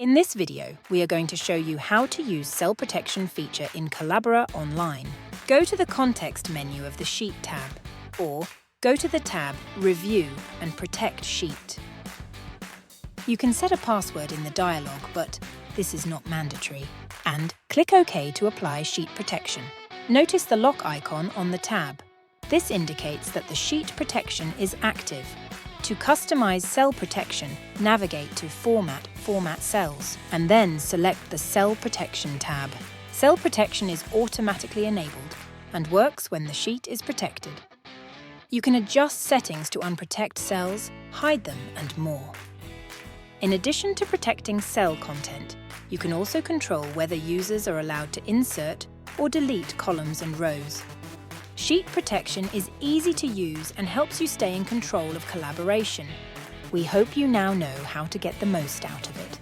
In this video, we are going to show you how to use cell protection feature in Collabora online. Go to the Context menu of the Sheet tab, or go to the tab Review and Protect Sheet. You can set a password in the dialog, but this is not mandatory. And click OK to apply sheet protection. Notice the lock icon on the tab. This indicates that the sheet protection is active. To customize cell protection, navigate to Format Cells, and then select the Cell Protection tab. Cell protection is automatically enabled and works when the sheet is protected. You can adjust settings to unprotect cells, hide them, and more. In addition to protecting cell content, you can also control whether users are allowed to insert or delete columns and rows. Sheet protection is easy to use and helps you stay in control of collaboration. We hope you now know how to get the most out of it.